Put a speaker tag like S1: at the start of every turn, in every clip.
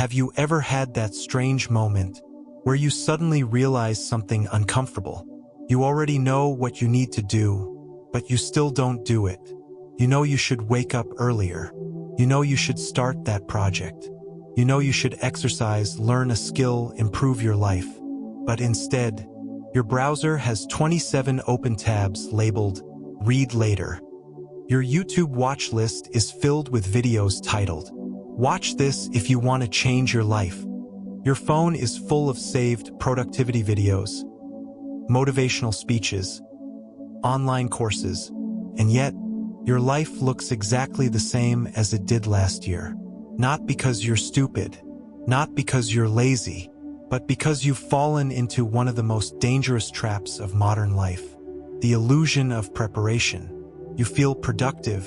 S1: Have you ever had that strange moment where you suddenly realize something uncomfortable? You already know what you need to do, but you still don't do it. You know you should wake up earlier. You know you should start that project. You know you should exercise, learn a skill, improve your life. But instead, your browser has 27 open tabs labeled "Read Later." Your YouTube watch list is filled with videos titled, "Watch this if you want to change your life." Your phone is full of saved productivity videos, motivational speeches, online courses, and yet, your life looks exactly the same as it did last year. Not because you're stupid, not because you're lazy, but because you've fallen into one of the most dangerous traps of modern life, the illusion of preparation. You feel productive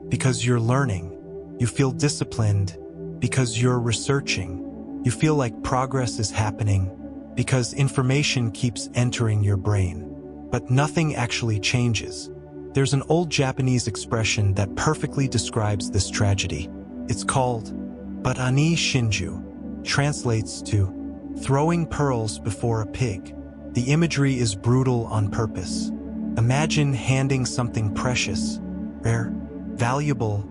S1: because you're learning. You feel disciplined because you're researching. You feel like progress is happening because information keeps entering your brain. But nothing actually changes. There's an old Japanese expression that perfectly describes this tragedy. It's called "Butani Shinju," translates to "throwing pearls before a pig." The imagery is brutal on purpose. Imagine handing something precious, rare, valuable,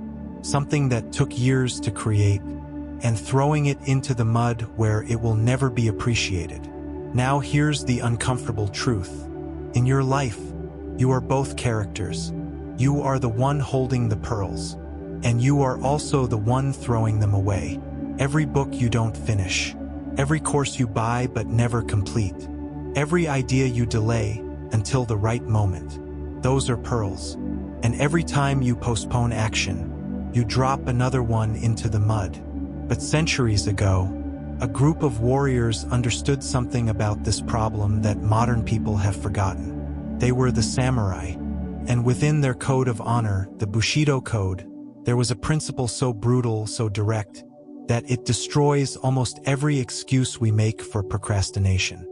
S1: something that took years to create, and throwing it into the mud where it will never be appreciated. Now here's the uncomfortable truth. In your life, you are both characters. You are the one holding the pearls, and you are also the one throwing them away. Every book you don't finish, every course you buy but never complete, every idea you delay until the right moment, those are pearls. And every time you postpone action, you drop another one into the mud. But centuries ago, a group of warriors understood something about this problem that modern people have forgotten. They were the samurai, and within their code of honor, the Bushido code, there was a principle so brutal, so direct, that it destroys almost every excuse we make for procrastination.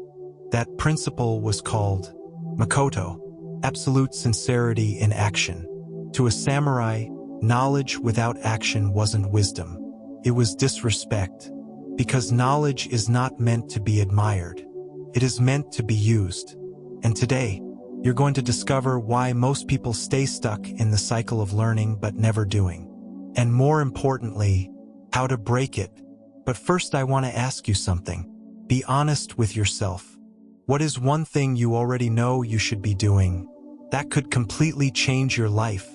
S1: That principle was called Makoto, absolute sincerity in action. To a samurai, knowledge without action wasn't wisdom. It was disrespect, because knowledge is not meant to be admired. It is meant to be used. And today, you're going to discover why most people stay stuck in the cycle of learning but never doing. And more importantly, how to break it. But first I want to ask you something. Be honest with yourself. What is one thing you already know you should be doing that could completely change your life,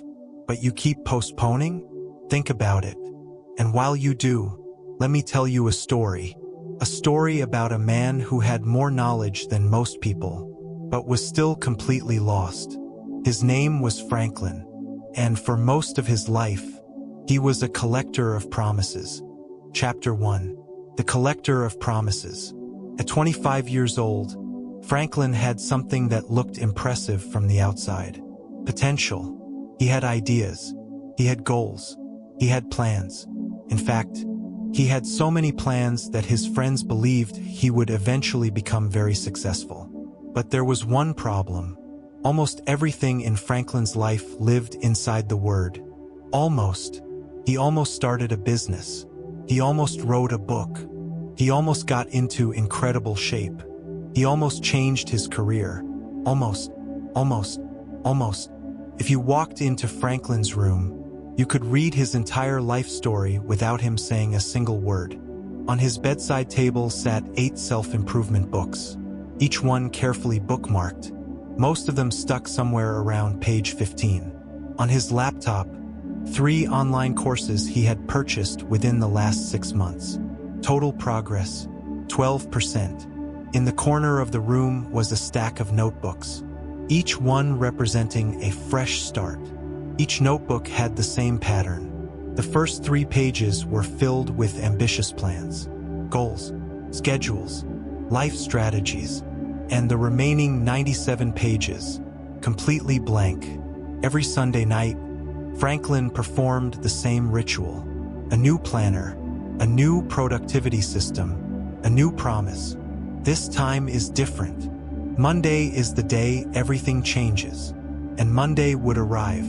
S1: but you keep postponing? Think about it. And while you do, let me tell you a story. A story about a man who had more knowledge than most people, but was still completely lost. His name was Franklin, and for most of his life, he was a collector of promises. Chapter 1. The Collector of Promises. At 25 years old, Franklin had something that looked impressive from the outside. Potential. He had ideas. He had goals. He had plans. In fact, he had so many plans that his friends believed he would eventually become very successful. But there was one problem. Almost everything in Franklin's life lived inside the word almost. He almost started a business. He almost wrote a book. He almost got into incredible shape. He almost changed his career. Almost. If you walked into Franklin's room, you could read his entire life story without him saying a single word. On his bedside table sat 8 self-improvement books, each one carefully bookmarked, most of them stuck somewhere around page 15. On his laptop, 3 online courses he had purchased within the last 6 months. Total progress, 12%. In the corner of the room was a stack of notebooks, each one representing a fresh start. Each notebook had the same pattern. The first 3 pages were filled with ambitious plans, goals, schedules, life strategies, and the remaining 97 pages, completely blank. Every Sunday night, Franklin performed the same ritual. A new planner, a new productivity system, a new promise. This time is different. Monday is the day everything changes, and Monday would arrive.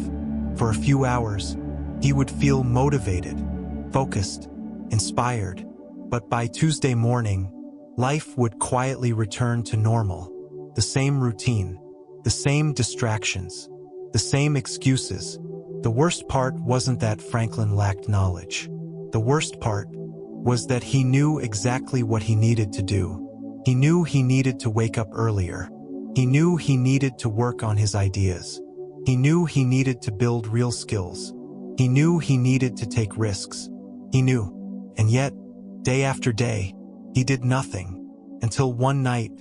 S1: For a few hours, he would feel motivated, focused, inspired. But by Tuesday morning, life would quietly return to normal. The same routine, the same distractions, the same excuses. The worst part wasn't that Franklin lacked knowledge. The worst part was that he knew exactly what he needed to do. He knew he needed to wake up earlier. He knew he needed to work on his ideas. He knew he needed to build real skills. He knew he needed to take risks. He knew. And yet, day after day, he did nothing. Until one night,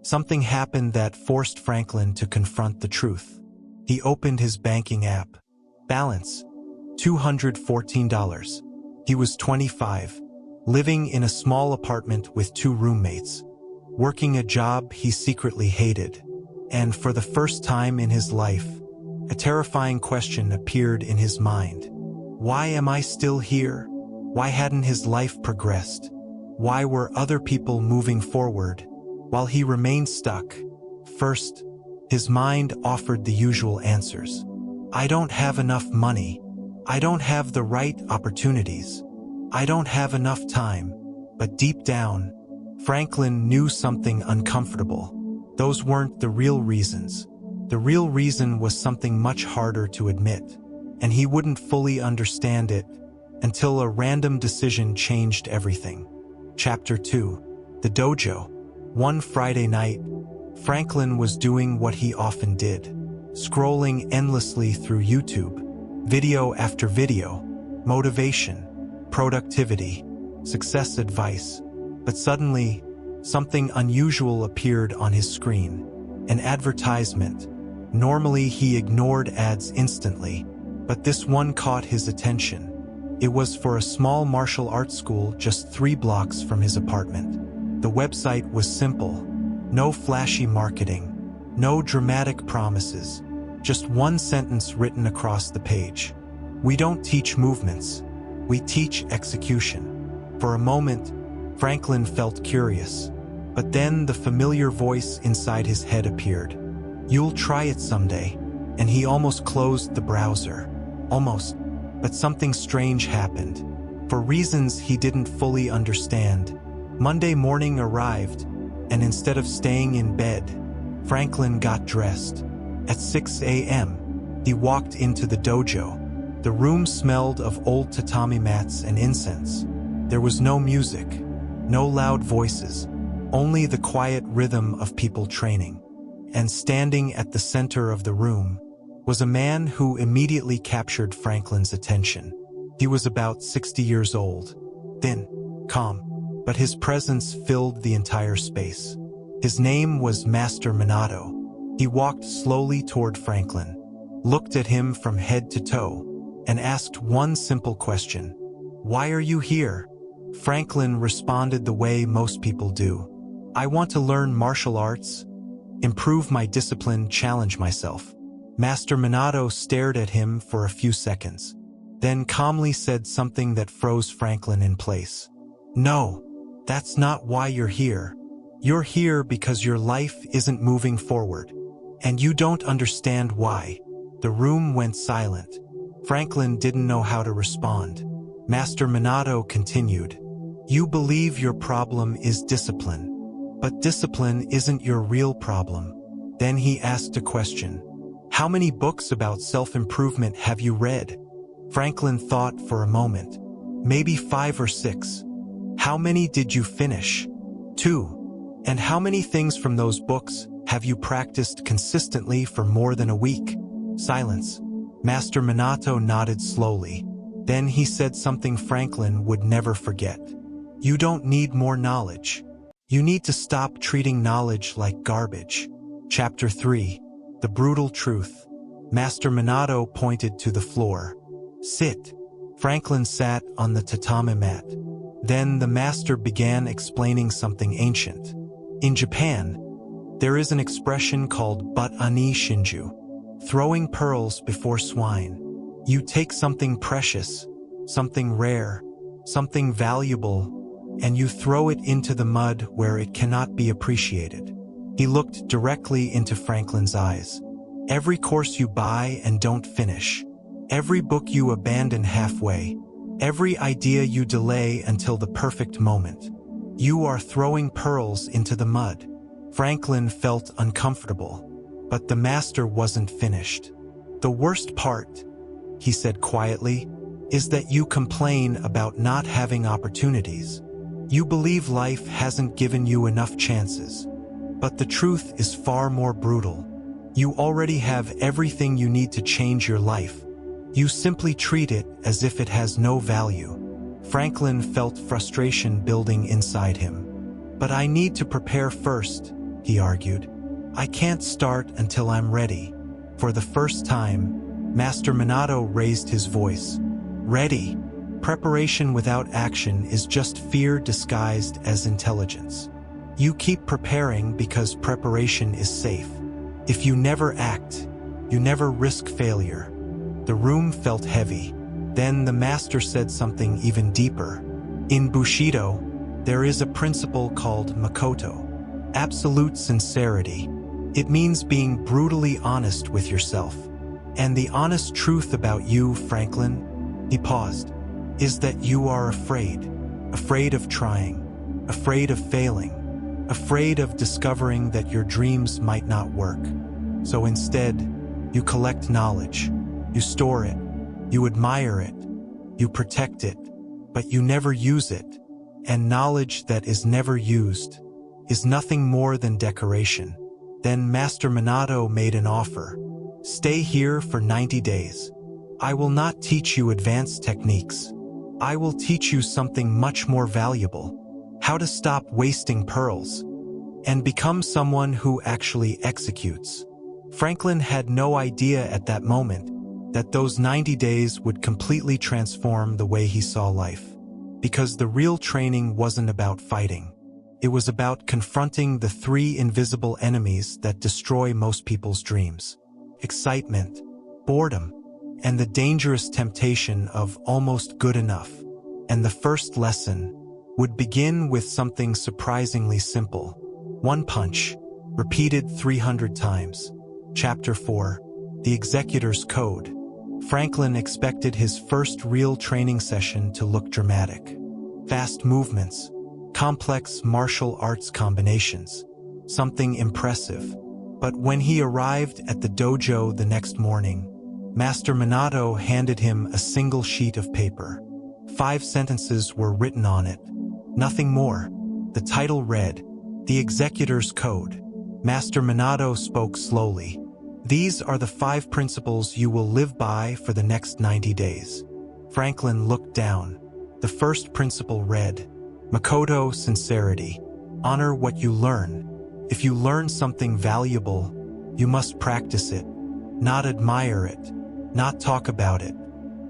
S1: something happened that forced Franklin to confront the truth. He opened his banking app. Balance, $214. He was 25, living in a small apartment with 2 roommates, working a job he secretly hated. And for the first time in his life, a terrifying question appeared in his mind. Why am I still here? Why hadn't his life progressed? Why were other people moving forward while he remained stuck? First, his mind offered the usual answers. I don't have enough money. I don't have the right opportunities. I don't have enough time. But deep down, Franklin knew something uncomfortable. Those weren't the real reasons. The real reason was something much harder to admit, and he wouldn't fully understand it until a random decision changed everything. Chapter 2. The Dojo. One Friday night, Franklin was doing what he often did, scrolling endlessly through YouTube, video after video, motivation, productivity, success advice. But suddenly, something unusual appeared on his screen, an advertisement. Normally he ignored ads instantly, but this one caught his attention. It was for a small martial arts school just 3 blocks from his apartment. The website was simple. No flashy marketing, no dramatic promises, just one sentence written across the page. We don't teach movements, we teach execution. For a moment, Franklin felt curious, but then the familiar voice inside his head appeared. You'll try it someday. And he almost closed the browser. Almost. But something strange happened. For reasons he didn't fully understand, Monday morning arrived, and instead of staying in bed, Franklin got dressed. At 6 a.m., he walked into the dojo. The room smelled of old tatami mats and incense. There was no music, no loud voices, only the quiet rhythm of people training. And standing at the center of the room was a man who immediately captured Franklin's attention. He was about 60 years old, thin, calm, but his presence filled the entire space. His name was Master Minato. He walked slowly toward Franklin, looked at him from head to toe, and asked one simple question. Why are you here? Franklin responded the way most people do. I want to learn martial arts, improve my discipline, challenge myself. Master Minato stared at him for a few seconds, then calmly said something that froze Franklin in place. No, that's not why you're here. You're here because your life isn't moving forward, and you don't understand why. The room went silent. Franklin didn't know how to respond. Master Minato continued. You believe your problem is discipline, but discipline isn't your real problem. Then he asked a question. How many books about self-improvement have you read? Franklin thought for a moment. Maybe 5 or 6. How many did you finish? 2. And how many things from those books have you practiced consistently for more than a week? Silence. Master Minato nodded slowly. Then he said something Franklin would never forget. You don't need more knowledge. You need to stop treating knowledge like garbage. Chapter 3. The Brutal Truth. Master Minato pointed to the floor. Sit. Franklin sat on the tatami mat. Then the master began explaining something ancient. In Japan, there is an expression called Buta ni Shinju, throwing pearls before swine. You take something precious, something rare, something valuable, and you throw it into the mud where it cannot be appreciated. He looked directly into Franklin's eyes. Every course you buy and don't finish, every book you abandon halfway, Every idea you delay until the perfect moment. You are throwing pearls into the mud. Franklin felt uncomfortable, but the master wasn't finished. The worst part, he said quietly, is that you complain about not having opportunities. You believe life hasn't given you enough chances. But the truth is far more brutal. You already have everything you need to change your life. You simply treat it as if it has no value. Franklin felt frustration building inside him. But I need to prepare first, he argued. I can't start until I'm ready. For the first time, Master Minato raised his voice. Ready. Preparation without action is just fear disguised as intelligence. You keep preparing because preparation is safe. If you never act, you never risk failure. The room felt heavy. Then the master said something even deeper. In Bushido, there is a principle called Makoto, absolute sincerity. It means being brutally honest with yourself. And the honest truth about you, Franklin, he paused, is that you are afraid. Afraid of trying. Afraid of failing. Afraid of discovering that your dreams might not work. So instead, you collect knowledge. You store it. You admire it. You protect it. But you never use it. And knowledge that is never used is nothing more than decoration. Then Master Minato made an offer. Stay here for 90 days. I will not teach you advanced techniques. I will teach you something much more valuable. How to stop wasting pearls and become someone who actually executes. Franklin had no idea at that moment that those 90 days would completely transform the way he saw life. Because the real training wasn't about fighting. It was about confronting the three invisible enemies that destroy most people's dreams. Excitement, boredom, and the dangerous temptation of almost good enough. And the first lesson would begin with something surprisingly simple. One punch, repeated 300 times. Chapter 4, The Executor's Code. Franklin expected his first real training session to look dramatic. Fast movements, complex martial arts combinations, something impressive. But when he arrived at the dojo the next morning, Master Minato handed him a single sheet of paper. 5 sentences were written on it. Nothing more. The title read, The Executor's Code. Master Minato spoke slowly. These are the 5 principles you will live by for the next 90 days. Franklin looked down. The first principle read, Makoto, sincerity. Honor what you learn. If you learn something valuable, you must practice it. Not admire it. Not talk about it.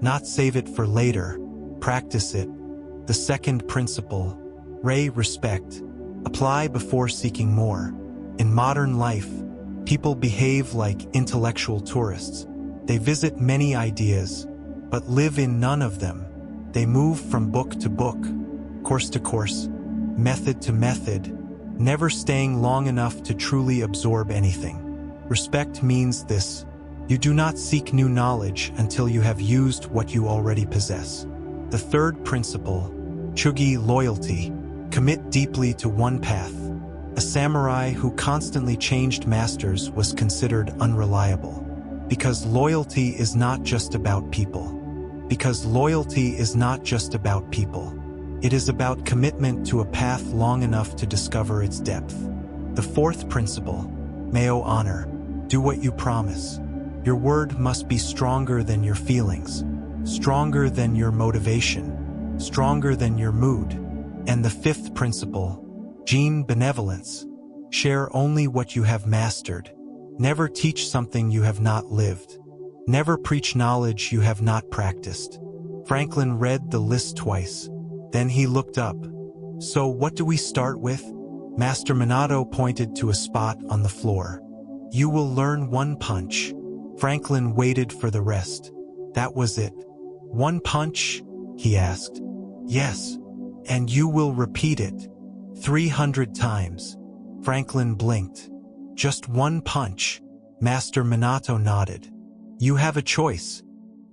S1: Not save it for later. Practice it. The second principle, respect. Apply before seeking more. In modern life, people behave like intellectual tourists. They visit many ideas, but live in none of them. They move from book to book, course to course, method to method, never staying long enough to truly absorb anything. Respect means this. You do not seek new knowledge until you have used what you already possess. The third principle, Chugi, loyalty. Commit deeply to one path. A samurai who constantly changed masters was considered unreliable. Because loyalty is not just about people. Because loyalty is not just about people. It is about commitment to a path long enough to discover its depth. The fourth principle, Meo honor. Do what you promise. Your word must be stronger than your feelings, stronger than your motivation, stronger than your mood. And the fifth principle, Jin, benevolence. Share only what you have mastered. Never teach something you have not lived. Never preach knowledge you have not practiced. Franklin read the list twice. Then he looked up. So what do we start with? Master Minato pointed to a spot on the floor. You will learn one punch. Franklin waited for the rest. That was it. One punch? He asked. Yes. And you will repeat it 300 times. Franklin blinked. Just one punch. Master Minato nodded. You have a choice.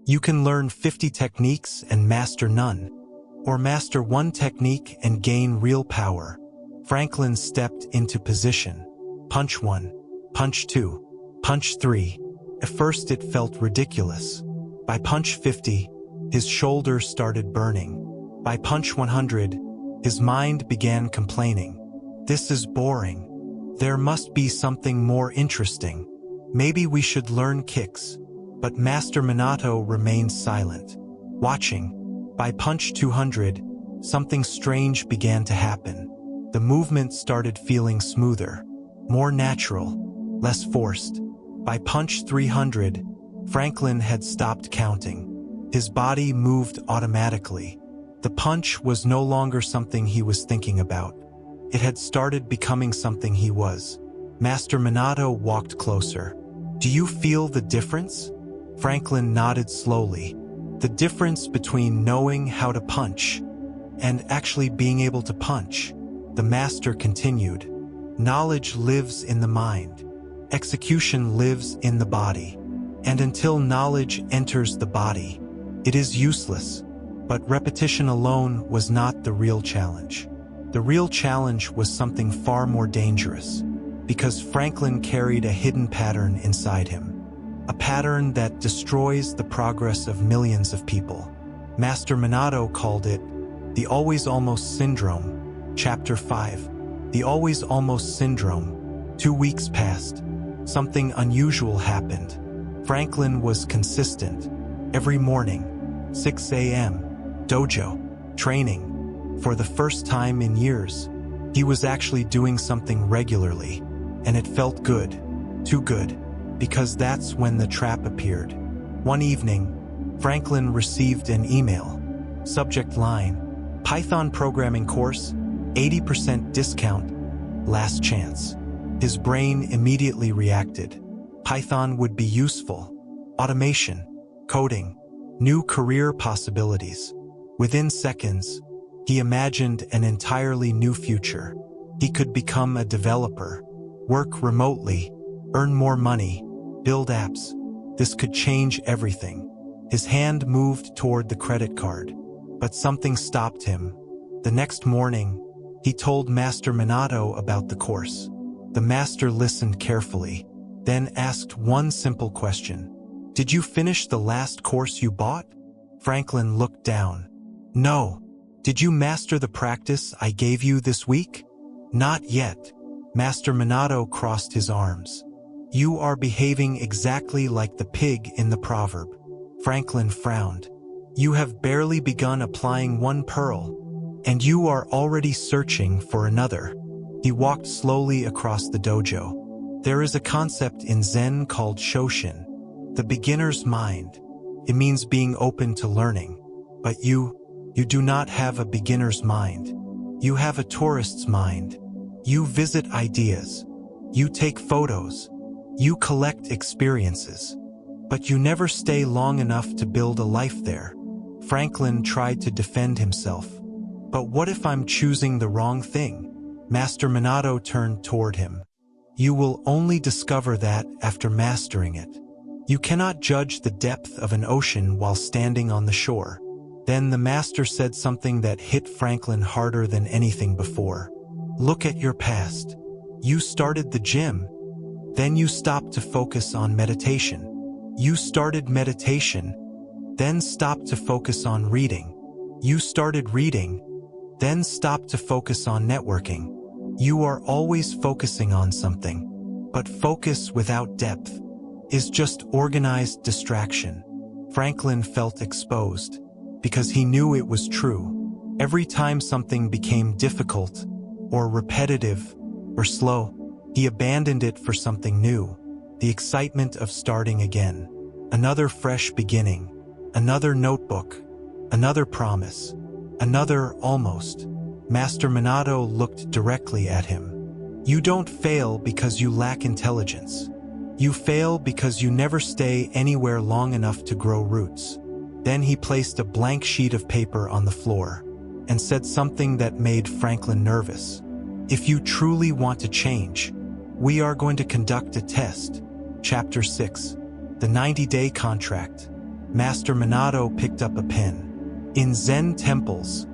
S1: You can learn 50 techniques and master none, or master one technique and gain real power. Franklin stepped into position. Punch 1, punch 2, punch 3. At first it felt ridiculous. By punch 50, his shoulders started burning. By punch 100, his mind began complaining. This is boring. There must be something more interesting. Maybe we should learn kicks. But Master Minato remained silent, watching. By punch 200, something strange began to happen. The movement started feeling smoother, more natural, less forced. By punch 300, Franklin had stopped counting. His body moved automatically. The punch was no longer something he was thinking about. It had started becoming something he was. Master Minato walked closer. Do you feel the difference? Franklin nodded slowly. The difference between knowing how to punch and actually being able to punch. The master continued. Knowledge lives in the mind. Execution lives in the body. And until knowledge enters the body, it is useless. But repetition alone was not the real challenge. The real challenge was something far more dangerous, because Franklin carried a hidden pattern inside him. A pattern that destroys the progress of millions of people. Master Minato called it the Always Almost Syndrome. Chapter 5. The Always Almost Syndrome. 2 weeks passed. Something unusual happened. Franklin was consistent. Every morning, 6 a.m., dojo, training. For the first time in years, he was actually doing something regularly, and it felt good. Too good. Because that's when the trap appeared. One evening, Franklin received an email. Subject line, Python programming course, 80% discount, last chance. His brain immediately reacted. Python would be useful. Automation, coding, new career possibilities. Within seconds, he imagined an entirely new future. He could become a developer, work remotely, earn more money, build apps. This could change everything. His hand moved toward the credit card, but something stopped him. The next morning, he told Master Minato about the course. The master listened carefully, then asked one simple question. Did you finish the last course you bought? Franklin looked down. No. Did you master the practice I gave you this week? Not yet. Master Minato crossed his arms. You are behaving exactly like the pig in the proverb. Franklin frowned. You have barely begun applying one pearl, and you are already searching for another. He walked slowly across the dojo. There is a concept in Zen called Shoshin, the beginner's mind. It means being open to learning. But you do not have a beginner's mind. You have a tourist's mind. You visit ideas. You take photos. You collect experiences, but you never stay long enough to build a life there. Franklin tried to defend himself. But what if I'm choosing the wrong thing? Master Minato turned toward him. You will only discover that after mastering it. You cannot judge the depth of an ocean while standing on the shore. Then the master said something that hit Franklin harder than anything before. Look at your past. You started the gym. Then you stopped to focus on meditation. You started meditation, then stopped to focus on reading. You started reading, then stopped to focus on networking. You are always focusing on something, but focus without depth is just organized distraction. Franklin felt exposed, because he knew it was true. Every time something became difficult, or repetitive, or slow, he abandoned it for something new, the excitement of starting again. Another fresh beginning, another notebook, another promise, another almost. Master Minato looked directly at him. You don't fail because you lack intelligence. You fail because you never stay anywhere long enough to grow roots. Then he placed a blank sheet of paper on the floor and said something that made Franklin nervous. If you truly want to change, we are going to conduct a test. Chapter 6. The 90-day contract. Master Minato picked up a pen. In Zen temples,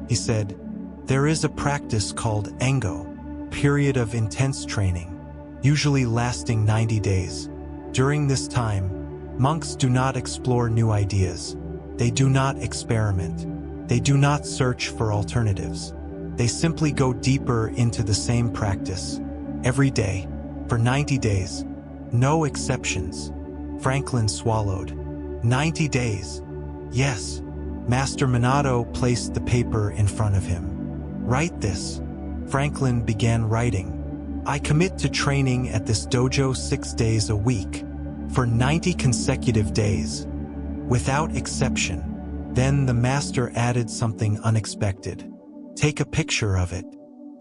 S1: he said, there is a practice called Engo, period of intense training, usually lasting 90 days. During this time, monks do not explore new ideas. They do not experiment. They do not search for alternatives. They simply go deeper into the same practice, every day, for 90 days. No exceptions. Franklin swallowed. 90 days. Yes. Master Minato placed the paper in front of him. Write this. Franklin began writing. I commit to training at this dojo 6 days a week, for 90 consecutive days, without exception. Then the master added something unexpected. Take a picture of it.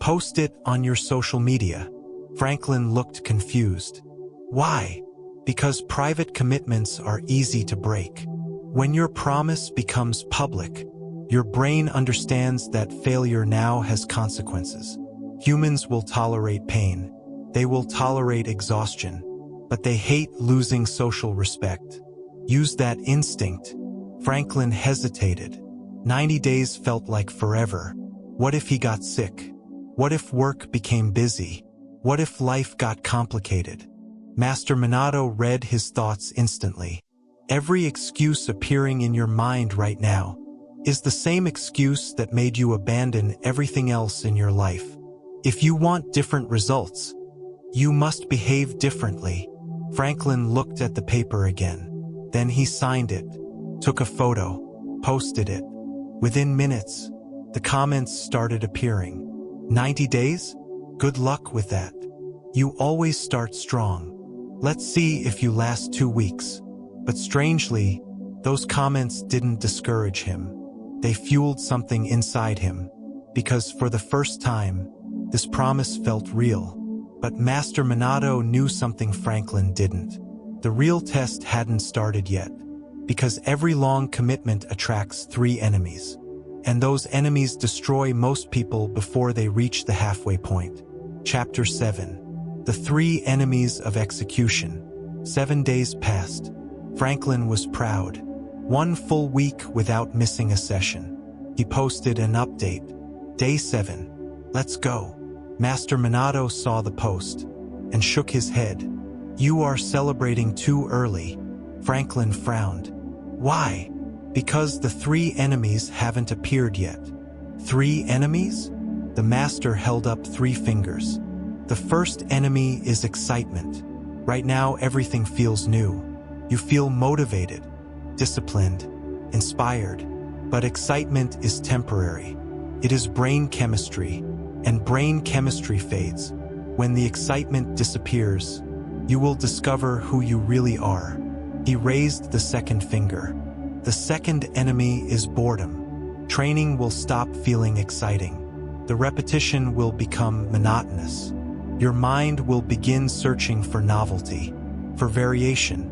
S1: Post it on your social media. Franklin looked confused. Why? Because private commitments are easy to break. When your promise becomes public, your brain understands that failure now has consequences. Humans will tolerate pain. They will tolerate exhaustion, but they hate losing social respect. Use that instinct. Franklin hesitated. 90 days felt like forever. What if he got sick? What if work became busy? What if life got complicated? Master Minato read his thoughts instantly. Every excuse appearing in your mind right now is the same excuse that made you abandon everything else in your life. If you want different results, you must behave differently. Franklin looked at the paper again. Then he signed it, took a photo, posted it. Within minutes, the comments started appearing. 90 days? Good luck with that. You always start strong. Let's see if you last 2 weeks. But strangely, those comments didn't discourage him. They fueled something inside him, because for the first time, this promise felt real. But Master Minato knew something Franklin didn't. The real test hadn't started yet, because every long commitment attracts 3 enemies. And those enemies destroy most people before they reach the halfway point. Chapter 7. The 3 Enemies of Execution. 7 days passed. Franklin was proud. 1 full week without missing a session. He posted an update. Day 7. Let's go. Master Minato saw the post and shook his head. You are celebrating too early. Franklin frowned. Why? Because the 3 enemies haven't appeared yet. 3 enemies? The master held up 3 fingers. The first enemy is excitement. Right now, everything feels new. You feel motivated, disciplined, inspired. But excitement is temporary. It is brain chemistry, and brain chemistry fades. When the excitement disappears, you will discover who you really are. He raised the second finger. The second enemy is boredom. Training will stop feeling exciting. The repetition will become monotonous. Your mind will begin searching for novelty, for variation.